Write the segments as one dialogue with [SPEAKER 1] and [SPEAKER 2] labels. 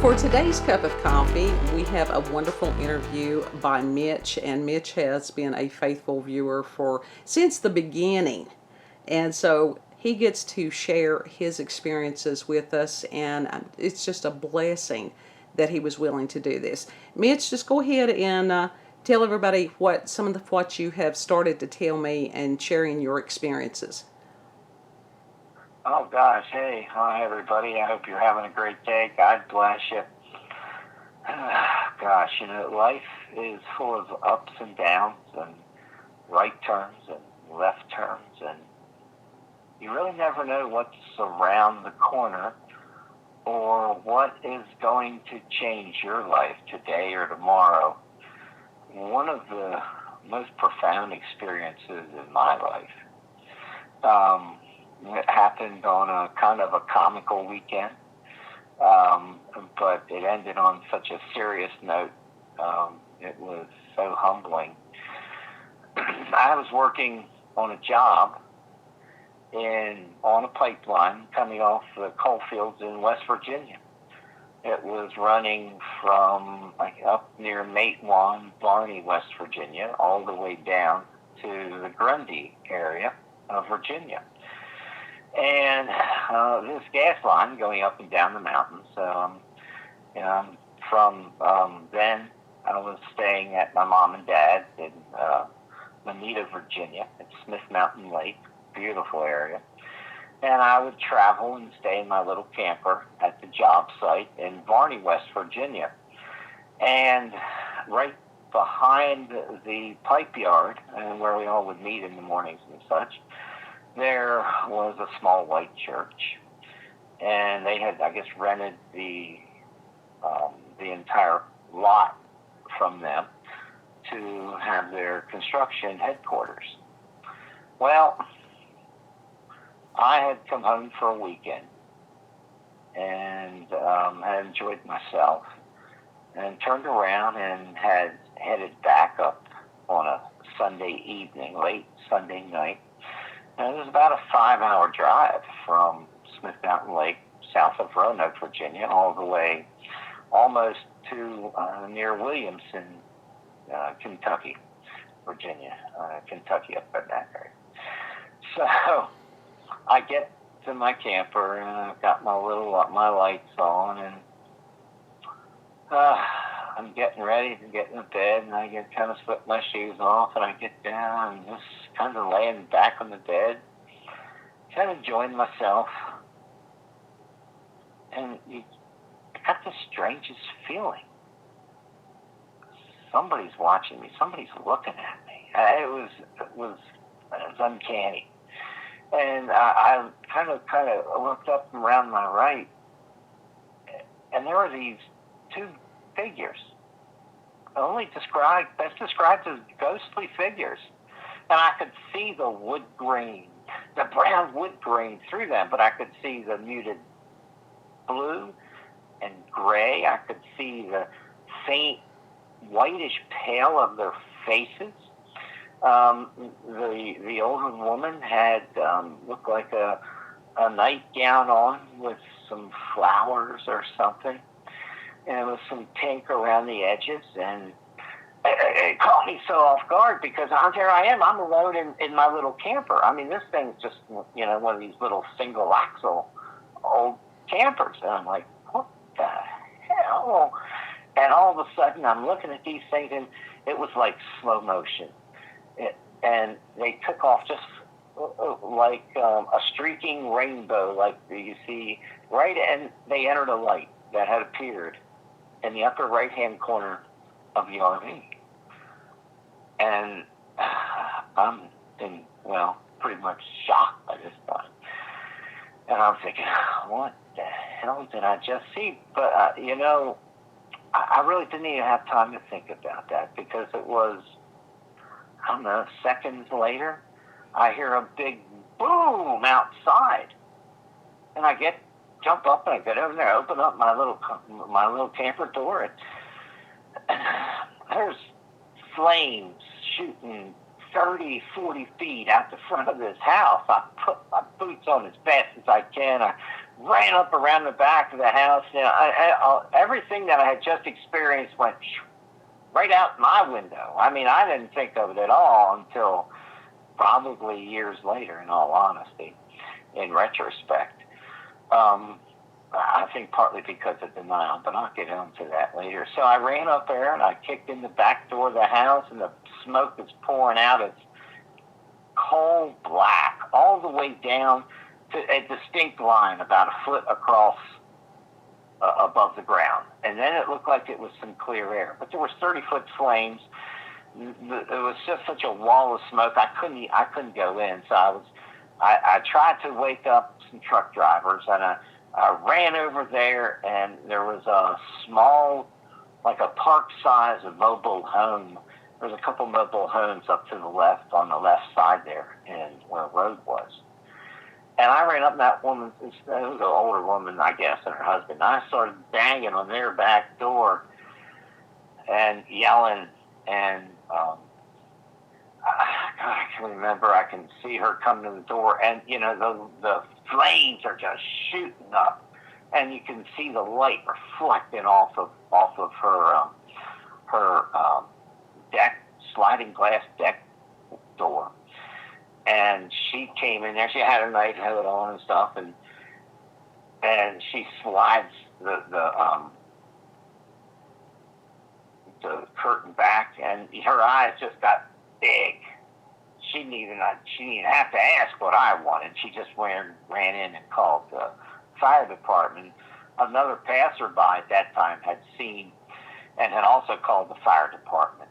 [SPEAKER 1] For today's cup of coffee, we have a wonderful interview by Mitch, and Mitch has been a faithful viewer for since the beginning. And so he gets to share his experiences with us, and it's just a blessing that he was willing to do this. Mitch, just go ahead and tell everybody what you have started to tell me and sharing your experiences.
[SPEAKER 2] Oh gosh, hey, hi everybody. I hope you're having a great day. God bless you. Gosh, life is full of ups and downs and right turns and left turns, and you really never know what's around the corner or what is going to change your life today or tomorrow. One of the most profound experiences in my life, it happened on a kind of a comical weekend, but it ended on such a serious note. It was so humbling. I was working on a job on a pipeline coming off the coal fields in West Virginia. It was running from up near Matewan, Barney, West Virginia, all the way down to the Grundy area of Virginia. And this gas line going up and down the mountains. From then, I was staying at my mom and dad's in Moneta, Virginia, at Smith Mountain Lake, beautiful area. And I would travel and stay in my little camper at the job site in Barney, West Virginia. And right behind the pipe yard, and where we all would meet in the mornings and such, there was a small white church, and they had, I guess, rented the entire lot from them to have their construction headquarters. Well, I had come home for a weekend and had enjoyed myself, and turned around and had headed back up on a Sunday evening, late Sunday night. And it was about a 5-hour drive from Smith Mountain Lake, south of Roanoke, Virginia, all the way almost to near Williamson, Kentucky, Virginia, Kentucky up in that area. So I get to my camper and I've got my lights on, and I'm getting ready to get in the bed, and I get kind of slip my shoes off, and I get down and just kind of laying back on the bed, kind of enjoying myself, and I got the strangest feeling. Somebody's watching me. Somebody's looking at me. It was uncanny. And I kind of looked up and around my right, and there were these two figures, best described as ghostly figures. And I could see the brown wood grain through them, but I could see the muted blue and gray. I could see the faint whitish pale of their faces. The older woman had looked like a nightgown on with some flowers or something, and with some pink around the edges, and it caught me so off guard, because there I am. I'm alone in my little camper. I mean, this thing's just, one of these little single axle old campers. And I'm like, what the hell? And all of a sudden, I'm looking at these things, and it was like slow motion. And they took off just like a streaking rainbow, like you see, right, and they entered a light that had appeared in the upper right-hand corner of the RV. And I'm pretty much shocked by this time. And I'm thinking, what the hell did I just see? But, I really didn't even have time to think about that, because it was, I don't know, seconds later, I hear a big boom outside. And I jump up, and I get over there, open up my little camper door, and there's flames shooting 30, 40 feet out the front of this house. I put my boots on as fast as I can. I ran up around the back of the house. You know, everything that I had just experienced went right out my window. I mean, I didn't think of it at all until probably years later, in all honesty, in retrospect. I think partly because of denial, but I'll get into that later. So I ran up there and I kicked in the back door of the house, and the smoke was pouring out. It's coal black all the way down to a distinct line about a foot across above the ground. And then it looked like it was some clear air. But there was 30-foot flames. It was just such a wall of smoke. I couldn't go in. So I tried to wake up some truck drivers, and I ran over there, and there was a small, like a park-size mobile home. There's a couple mobile homes up to the left, on the left side there, and where the road was. And I ran up, and that woman, it was an older woman, I guess, and her husband. I started banging on their back door and yelling, and I can remember, I can see her come to the door, and, you know, the flames are just shooting up, and you can see the light reflecting off of her deck, sliding glass deck door. And she came in there. She had her night coat on and stuff, and she slides the curtain back, and her eyes just got big. She didn't even have to ask what I wanted. She just ran in and called the fire department. Another passerby at that time had seen and had also called the fire department.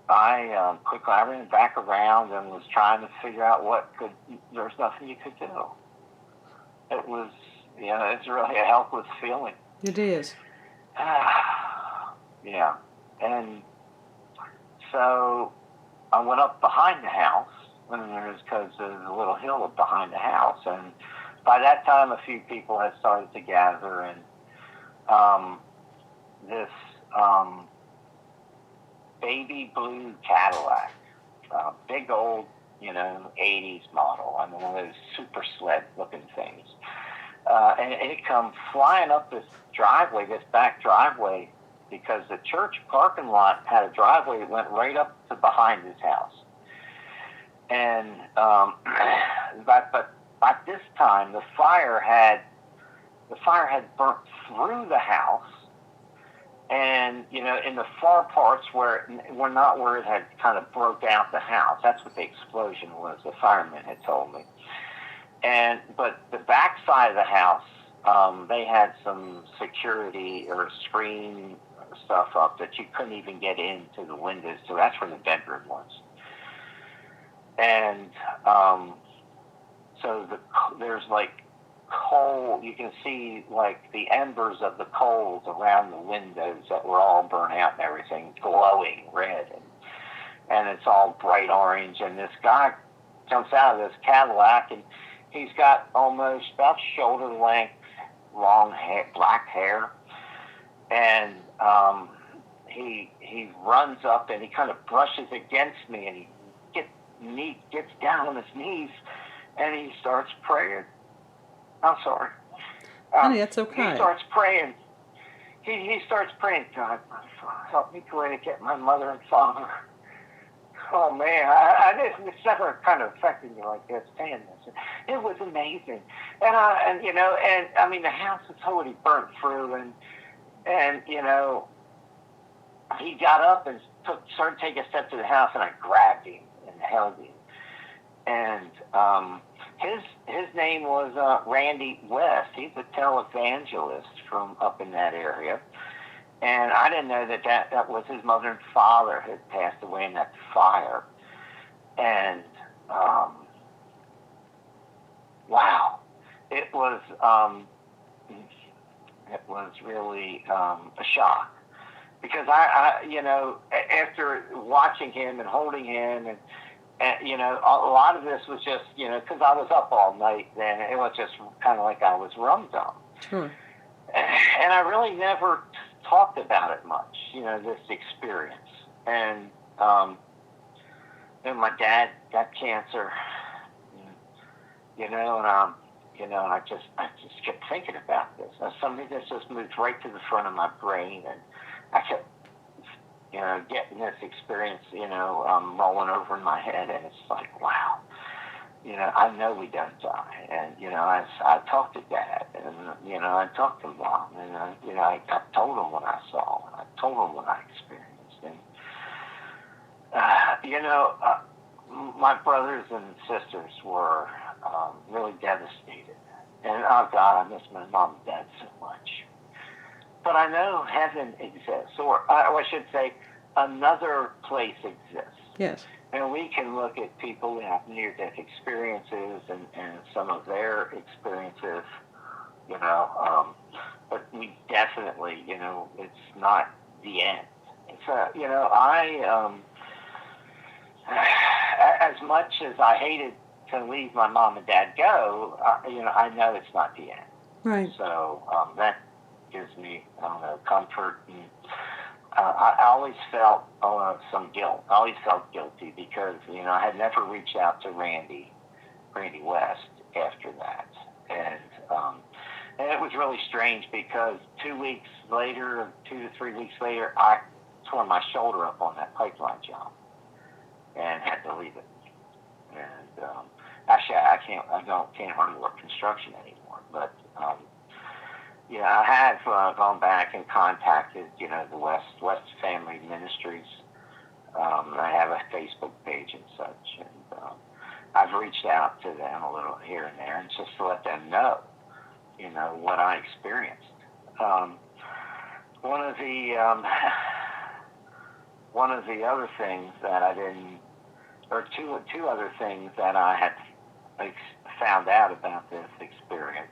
[SPEAKER 2] I quickly ran back around and was trying to figure out there was nothing you could do. It was, you know, it's really a helpless feeling.
[SPEAKER 1] It is.
[SPEAKER 2] Yeah. And so I went up behind the house, because there's a little hill up behind the house. And by that time, a few people had started to gather, and this baby blue Cadillac, big old, you know, 80s model. I mean, one of those super sled looking things. And it come flying up this driveway, this back driveway, because the church parking lot had a driveway that went right up to behind his house. And but by this time, the fire had burnt through the house, and, you know, in the far parts where it had kind of broke out the house. That's what the explosion was. The firemen had told me. But the back side of the house, they had some security or screen stuff up that you couldn't even get into the windows. So that's where the bedroom was. And so there's like coal. You can see like the embers of the coals around the windows that were all burnt out and everything, glowing red, and it's all bright orange. And this guy jumps out of this Cadillac, and he's got almost about shoulder length, long hair, black hair, and he runs up and he kind of brushes against me, and he gets down on his knees and he starts praying. I'm sorry.
[SPEAKER 1] Honey, that's okay.
[SPEAKER 2] He starts praying. He starts praying, God, help me go in and get my mother and father. Oh man, it's never kind of affected me like this, saying this. It was amazing, and I mean the house was totally burnt through, and you know, he got up and started taking a step to the house, and I grabbed him and held him, and his name was Randy West. He's a televangelist from up in that area. And I didn't know that was his mother and father had passed away in that fire. And, wow, it was really a shock. Because I, you know, after watching him and holding him, and you know, a lot of this was just, you know, because I was up all night then, it was just kind of like I was rum dumb.
[SPEAKER 1] Sure.
[SPEAKER 2] And I really never talked about it much, you know, this experience. And And my dad got cancer, and I just kept thinking about this. Something that just moved right to the front of my brain, and I kept, getting this experience, rolling over in my head, and it's like, wow, I know we don't die, and I talked to Dad, and I talked to Mom, and I told them what I saw, and I told them what I experienced, and my brothers and sisters were really devastated. And, oh, God, I miss my mom and dad so much. But I know heaven exists, or I should say, another place exists.
[SPEAKER 1] Yes.
[SPEAKER 2] And we can look at people who have near-death experiences and some of their experiences, but we definitely, it's not the end. It's, as much as I hated to leave my mom and dad go, I know it's not the end.
[SPEAKER 1] Right.
[SPEAKER 2] So that gives me, comfort. And I always felt some guilt. I always felt guilty because, I had never reached out to Randy West after that. And it was really strange because 2 weeks later, 2 to 3 weeks later, I tore my shoulder up on that pipeline job and had to leave it. And actually, I can't hardly work construction anymore. But I have gone back and contacted the West Family Ministries. I have a Facebook page and such, and I've reached out to them a little here and there, and just to let them know, what I experienced. One of the other things that I didn't, or two other things that I had found out about this experience.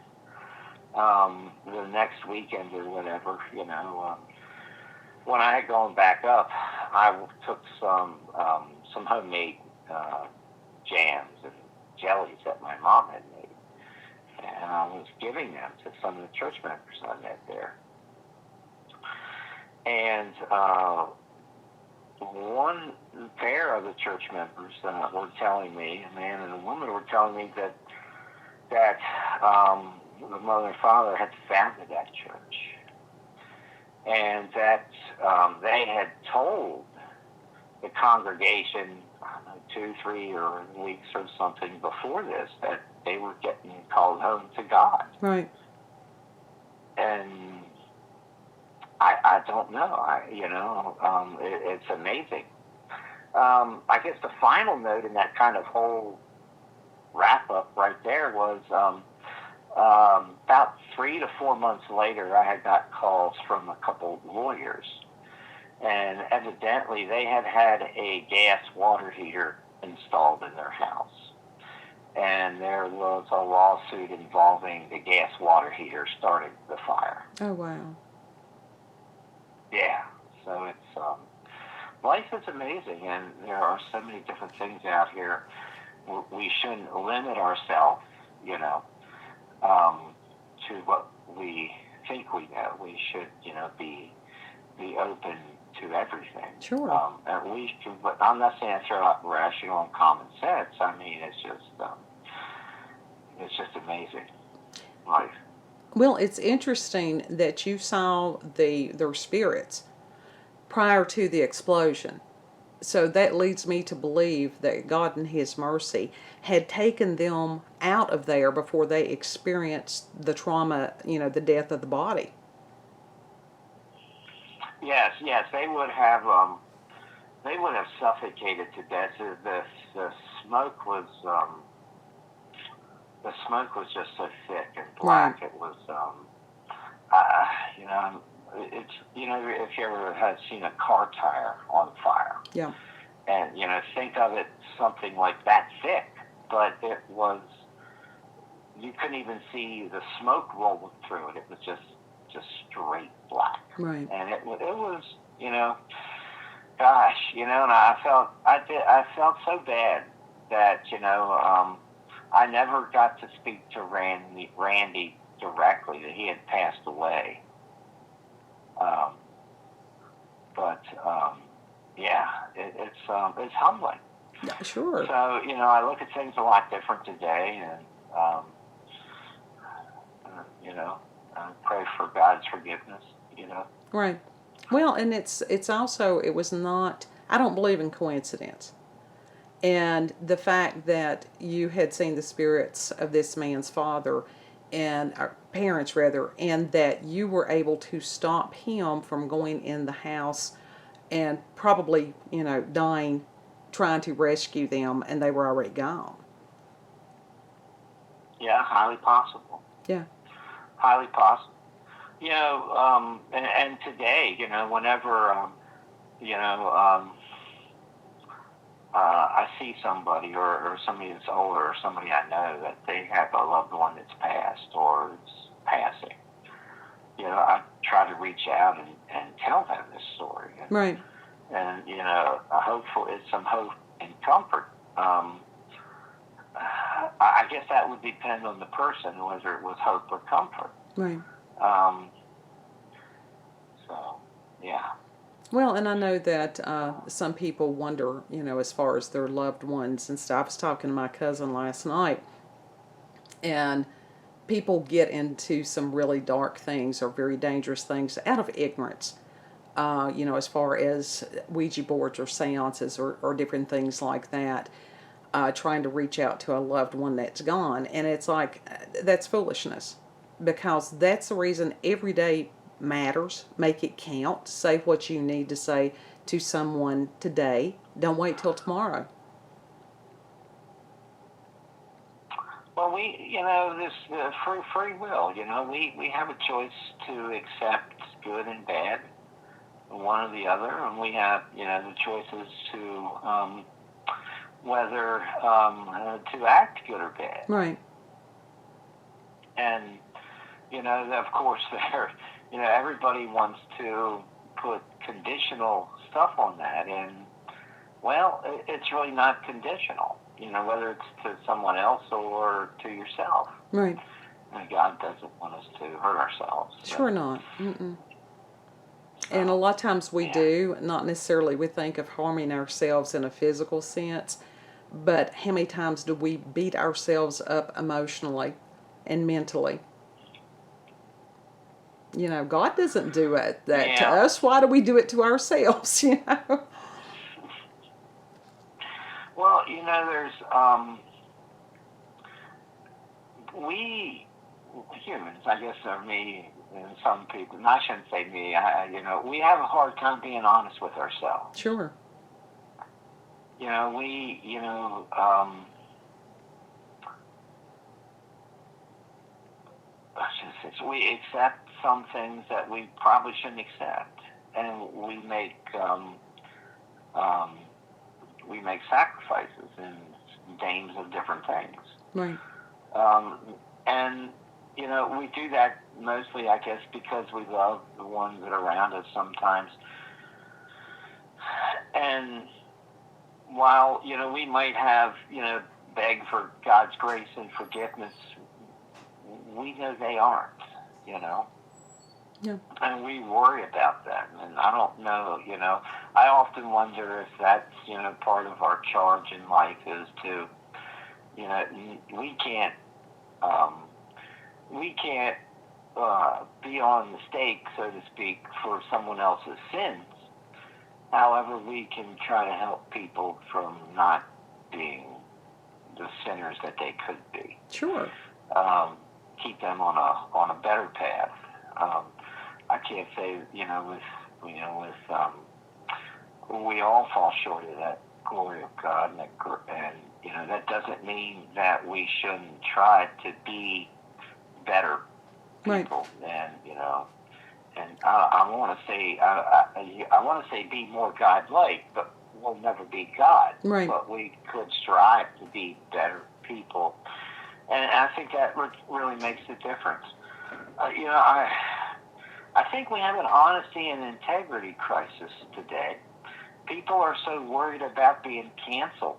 [SPEAKER 2] The next weekend or whatever, when I had gone back up, I took some homemade jams and jellies that my mom had made, and I was giving them to some of the church members I met there. And one pair of the church members were telling me, a man and a woman were telling me that the mother and father had founded that church, and that they had told the congregation, I don't know, 2, 3 or weeks or something before this, that they were getting called home to God.
[SPEAKER 1] Right.
[SPEAKER 2] And I don't know. It's amazing. I guess the final note in that kind of whole wrap-up right there was about 3 to 4 months later, I had got calls from a couple lawyers, and evidently they had had a gas water heater installed in their house, and there was a lawsuit involving the gas water heater starting the fire.
[SPEAKER 1] Oh, wow.
[SPEAKER 2] Yeah, so it's life is amazing, and there are so many different things out here. We shouldn't limit ourselves, to what we think we know. We should, be open to everything.
[SPEAKER 1] Sure.
[SPEAKER 2] And we should, but I'm not saying throw out rational and common sense. I mean, it's just amazing life.
[SPEAKER 1] Well, it's interesting that you saw their spirits prior to the explosion. So that leads me to believe that God in His mercy had taken them out of there before they experienced the trauma, the death of the body.
[SPEAKER 2] Yes, they would have suffocated to death. The smoke was just so thick and black.
[SPEAKER 1] Right.
[SPEAKER 2] It was it's if you ever had seen a car tire on fire.
[SPEAKER 1] Yeah.
[SPEAKER 2] And think of it something like that thick, but it was, you couldn't even see the smoke rolling through it. It was just straight black.
[SPEAKER 1] Right.
[SPEAKER 2] And it was gosh, and I felt so bad that I never got to speak to Randy directly, that he had passed away. But yeah, it's humbling.
[SPEAKER 1] Yeah, sure.
[SPEAKER 2] So, I look at things a lot different today, and, pray for God's forgiveness.
[SPEAKER 1] Right. Well, and it's also, it was not, I don't believe in coincidence. And the fact that you had seen the spirits of this man's father and parents rather, and that you were able to stop him from going in the house and probably, dying trying to rescue them, and they were already gone.
[SPEAKER 2] Yeah, highly possible.
[SPEAKER 1] Yeah.
[SPEAKER 2] Highly possible. And today, whenever, I see somebody or somebody that's older or somebody I know that they have a loved one that's passed or is passing, I try to reach out and tell them this story.
[SPEAKER 1] Right.
[SPEAKER 2] And hopefully it's some hope and comfort. I guess that would depend on the person, whether it was hope or comfort.
[SPEAKER 1] Right.
[SPEAKER 2] So, yeah.
[SPEAKER 1] Well, and I know that some people wonder, as far as their loved ones and stuff. I was talking to my cousin last night, and people get into some really dark things or very dangerous things out of ignorance. As far as Ouija boards or seances or different things like that, trying to reach out to a loved one that's gone. And it's like, that's foolishness, because that's the reason every day matters. Make it count. Say what you need to say to someone today. Don't wait till tomorrow.
[SPEAKER 2] Well, this free will, we have a choice to accept good and bad, one or the other, and we have, the choices to whether to act good or bad.
[SPEAKER 1] Right.
[SPEAKER 2] And, of course, everybody wants to put conditional stuff on that, and, well, it's really not conditional, whether it's to someone else or to yourself.
[SPEAKER 1] Right.
[SPEAKER 2] And God doesn't want us to hurt ourselves.
[SPEAKER 1] Sure not. And a lot of times we do, not necessarily we think of harming ourselves in a physical sense, but how many times do we beat ourselves up emotionally and mentally? God doesn't do that to us. Why do we do it to ourselves,
[SPEAKER 2] Well, there's, we humans, I guess, or me and some people, and I shouldn't say me, we have a hard time being honest with ourselves.
[SPEAKER 1] Sure.
[SPEAKER 2] We accept some things that we probably shouldn't accept, and we make sacrifices in names of different things.
[SPEAKER 1] Right.
[SPEAKER 2] And we do that mostly, I guess, because we love the ones that are around us sometimes. And while, we might have, beg for God's grace and forgiveness, we know they aren't,
[SPEAKER 1] Yeah.
[SPEAKER 2] And we worry about that. And I don't know, I often wonder if that's, part of our charge in life is to, we can't be on the stake, so to speak, for someone else's sins. However, we can try to help people from not being the sinners that they could be.
[SPEAKER 1] Sure.
[SPEAKER 2] Keep them on a better path. I can't say, we all fall short of that glory of God, and that doesn't mean that we shouldn't try to be better people.
[SPEAKER 1] Right.
[SPEAKER 2] And I want to say, I want to say be more God-like, but we'll never be God.
[SPEAKER 1] Right.
[SPEAKER 2] But we could strive to be better people, and I think that really makes a difference. I think we have an honesty and integrity crisis today. People are so worried about being canceled,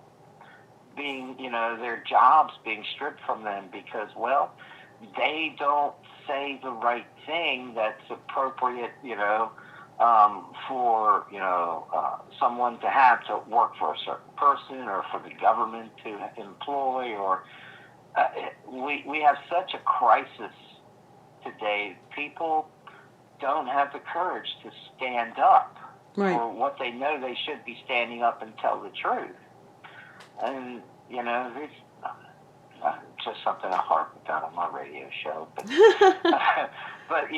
[SPEAKER 2] being, their jobs being stripped from them because, well, they don't say the right thing that's appropriate, for someone to have to work for a certain person or for the government to employ, or we have such a crisis today. People don't have the courage to stand up
[SPEAKER 1] Right.
[SPEAKER 2] for what they know they should be standing up and tell the truth. And it's just something I harp about on my radio show. But, but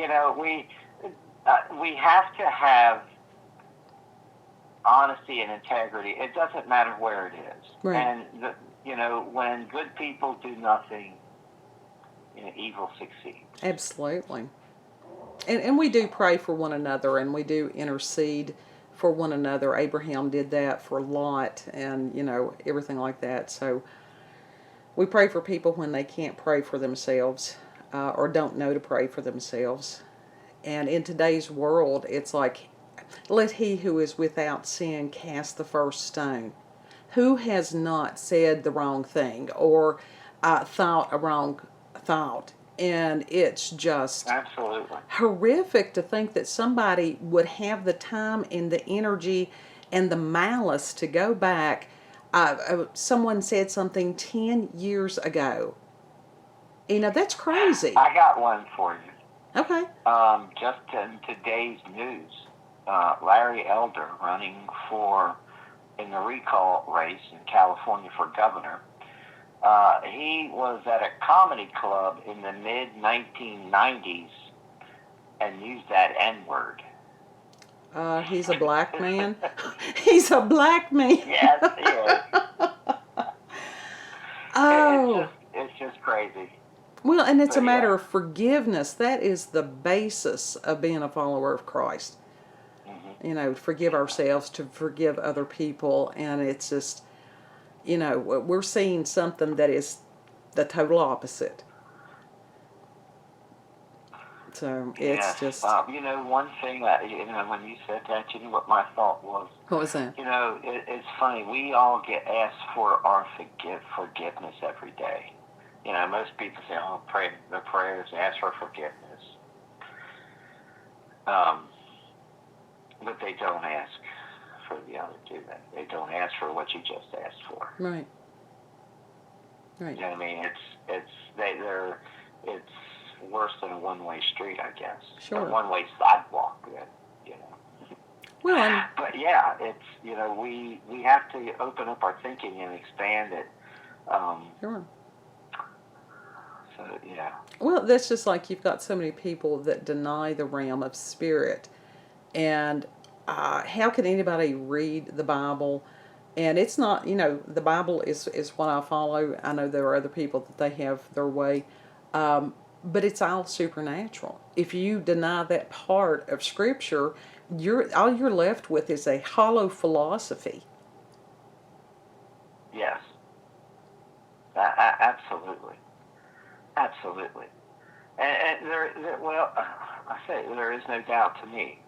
[SPEAKER 2] we have to have honesty and integrity. It doesn't matter where it is.
[SPEAKER 1] Right.
[SPEAKER 2] And when good people do nothing, evil succeeds.
[SPEAKER 1] Absolutely. And we do pray for one another, and we do intercede for one another. Abraham did that for Lot, and everything like that. So we pray for people when they can't pray for themselves, or don't know to pray for themselves. And in today's world, it's like, let he who is without sin cast the first stone. Who has not said the wrong thing or thought a wrong thought? And it's just
[SPEAKER 2] absolutely
[SPEAKER 1] horrific to think that somebody would have the time and the energy and the malice to go back. Someone said something 10 years ago. That's crazy.
[SPEAKER 2] I got one for you.
[SPEAKER 1] Okay.
[SPEAKER 2] Just in today's news, Larry Elder, running in the recall race in California for governor, he was at a comedy club in the mid-1990s and used that N-word.
[SPEAKER 1] He's a black man. He's a black man.
[SPEAKER 2] Yes, he is.
[SPEAKER 1] Oh.
[SPEAKER 2] It's just crazy.
[SPEAKER 1] Well, and it's a matter of forgiveness. That is the basis of being a follower of Christ. Mm-hmm. Forgive ourselves, to forgive other people, and it's just, we're seeing something that is the total opposite. So it's just...
[SPEAKER 2] one thing that, when you said that, what my thought was?
[SPEAKER 1] What was that?
[SPEAKER 2] It's funny. We all get asked for our forgiveness every day. Most people say, pray the prayers, ask for forgiveness. But they don't ask for the other, do they? They don't ask for what you just asked for.
[SPEAKER 1] Right. Right.
[SPEAKER 2] You know what I mean? It's worse than a one-way street, I guess.
[SPEAKER 1] Sure.
[SPEAKER 2] A one-way sidewalk,
[SPEAKER 1] Well,
[SPEAKER 2] but yeah, it's, we have to open up our thinking and expand it.
[SPEAKER 1] Sure.
[SPEAKER 2] So, yeah.
[SPEAKER 1] Well, that's just like you've got so many people that deny the realm of spirit. And how can anybody read the Bible? And it's not, the Bible is what I follow. I know there are other people that they have their way. But it's all supernatural. If you deny that part of Scripture, all you're left with is a hollow philosophy.
[SPEAKER 2] Yes. Absolutely. Absolutely. And I say there is no doubt to me.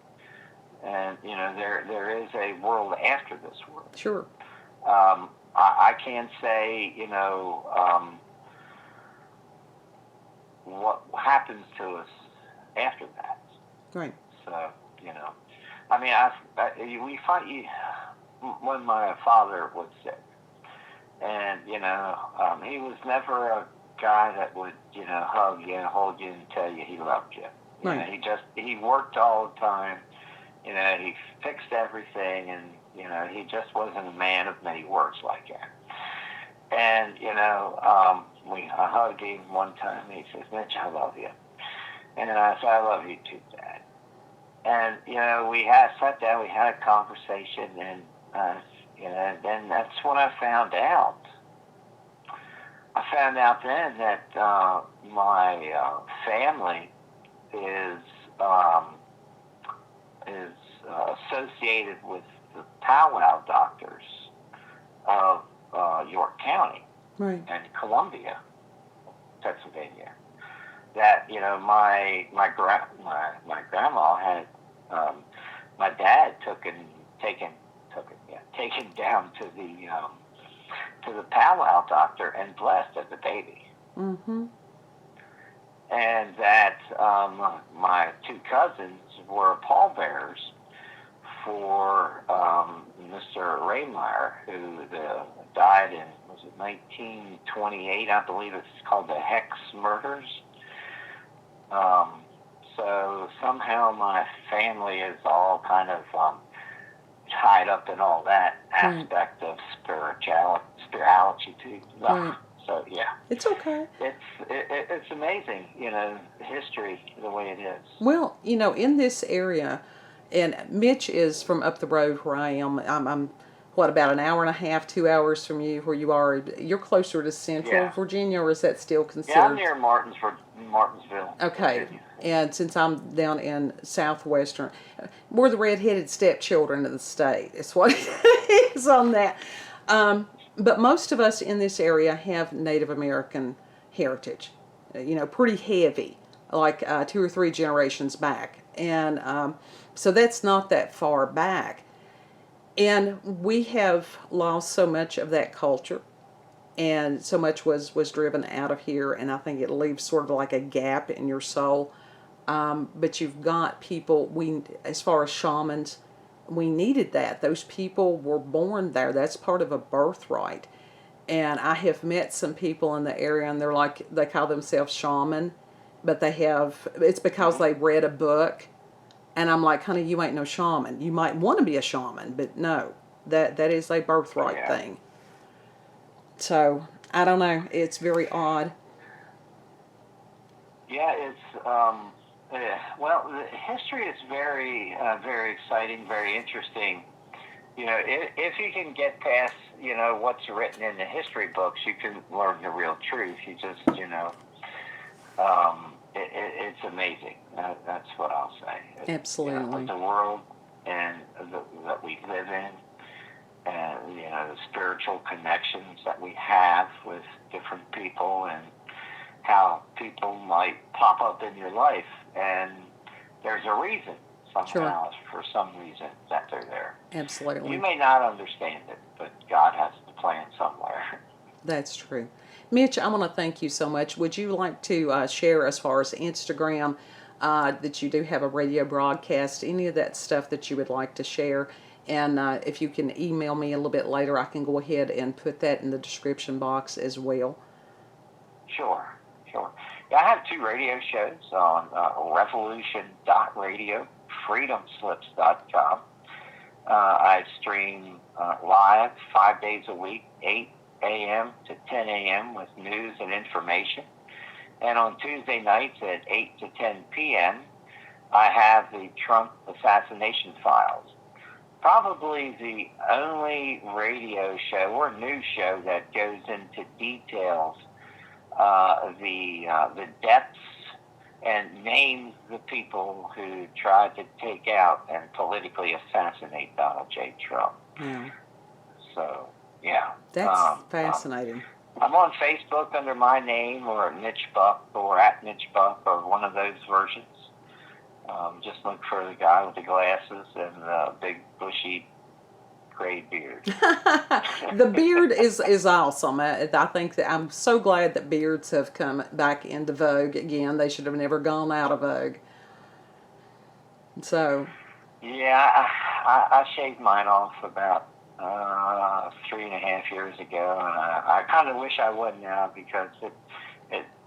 [SPEAKER 2] And, there is a world after this world.
[SPEAKER 1] Sure.
[SPEAKER 2] I can say, what happens to us after that.
[SPEAKER 1] Right.
[SPEAKER 2] So, I mean, we find when my father was sick, and, he was never a guy that would, hug you and hold you and tell you he loved you.
[SPEAKER 1] Right.
[SPEAKER 2] He worked all the time. He fixed everything, and, he just wasn't a man of many words like that. And, I hugged him one time, and he says, Mitch, I love you. And I said, I love you too, Dad. And, we sat down, we had a conversation, and, then that's when I found out. I found out then that my family is associated with the powwow doctors of York County,
[SPEAKER 1] right,
[SPEAKER 2] and Columbia, Pennsylvania. That my grandma had my dad taken down to the powwow doctor and blessed as a baby.
[SPEAKER 1] Mm-hmm.
[SPEAKER 2] And that my two cousins were pallbearers for Mr. Raymeyer, who died in, was it 1928? I believe it's called the Hex Murders. So somehow my family is all kind of tied up in all that aspect of spirituality too.
[SPEAKER 1] Right.
[SPEAKER 2] So yeah,
[SPEAKER 1] It's okay.
[SPEAKER 2] It's amazing, history the way it is.
[SPEAKER 1] Well, in this area, and Mitch is from up the road where I am. I'm what, about an hour and a half, 2 hours from you where you are. You're closer to Central Virginia, or is that still considered?
[SPEAKER 2] Yeah, I'm near Martinsville.
[SPEAKER 1] Okay.
[SPEAKER 2] Virginia.
[SPEAKER 1] And since I'm down in southwestern, we're the redheaded stepchildren of the state. It's what it is on that. But most of us in this area have Native American heritage, pretty heavy, like 2 or 3 generations back. And so that's not that far back. And we have lost so much of that culture, and so much was driven out of here, and I think it leaves sort of like a gap in your soul. But you've got people, as far as shamans, we needed that. Those people were born there. That's part of a birthright. And I have met some people in the area, and they call themselves shaman, but it's because they read a book. And I'm like, honey, you ain't no shaman. You might want to be a shaman, but no, that is a birthright thing. So, I don't know. It's very odd.
[SPEAKER 2] Yeah, it's, well, the history is very, very exciting, very interesting. If you can get past, what's written in the history books, you can learn the real truth. You just, it's amazing. That's what I'll say.
[SPEAKER 1] Absolutely.
[SPEAKER 2] The world and that we live in, and the spiritual connections that we have with different people, and how people might pop up in your life, and there's a reason somehow, for some reason, that they're there.
[SPEAKER 1] Absolutely.
[SPEAKER 2] You may not understand it, but God has the plan somewhere.
[SPEAKER 1] That's true. Mitch, I want to thank you so much. Would you like to share, as far as Instagram, that you do have a radio broadcast, any of that stuff that you would like to share? And if you can email me a little bit later, I can go ahead and put that in the description box as well. Sure.
[SPEAKER 2] Yeah, I have 2 radio shows on revolution.radio, freedomslips.com. I stream live 5 days a week, 8 a.m. to 10 a.m. with news and information. And on Tuesday nights at 8 to 10 p.m., I have the Trump assassination files. Probably the only radio show or news show that goes into details, the depths, and names the people who tried to take out and politically assassinate Donald J. Trump.
[SPEAKER 1] Yeah.
[SPEAKER 2] So, yeah.
[SPEAKER 1] That's fascinating.
[SPEAKER 2] I'm on Facebook under my name, or Mitch Bupp, or at Mitch Bupp, or one of those versions. Just look for the guy with the glasses and the big bushy gray beard.
[SPEAKER 1] The beard is awesome. I think that I'm so glad that beards have come back into vogue again. They should have never gone out of vogue. So.
[SPEAKER 2] Yeah, I shaved mine off about 3.5 years ago, and I kind of wish I would now, because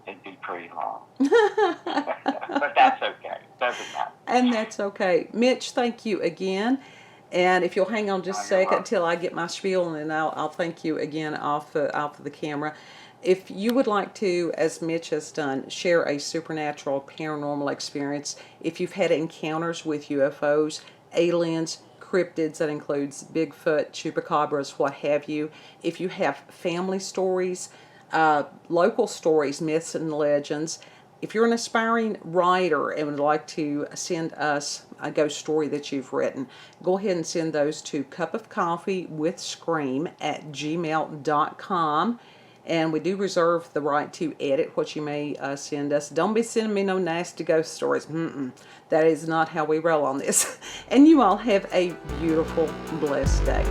[SPEAKER 2] it'd be pretty long. But that's okay. Doesn't matter.
[SPEAKER 1] And that's okay. Mitch, thank you again. And if you'll hang on just a second till I get my spiel, and then I'll thank you again off of the camera. If you would like to, as Mitch has done, share a supernatural paranormal experience, if you've had encounters with UFOs, aliens, cryptids, that includes Bigfoot, chupacabras, what have you. If you have family stories, local stories, myths and legends. If you're an aspiring writer and would like to send us a ghost story that you've written, go ahead and send those to cupofcoffeewithscream at gmail.com. And we do reserve the right to edit what you may send us. Don't be sending me no nasty ghost stories. That is not how we roll on this. And you all have a beautiful, blessed day.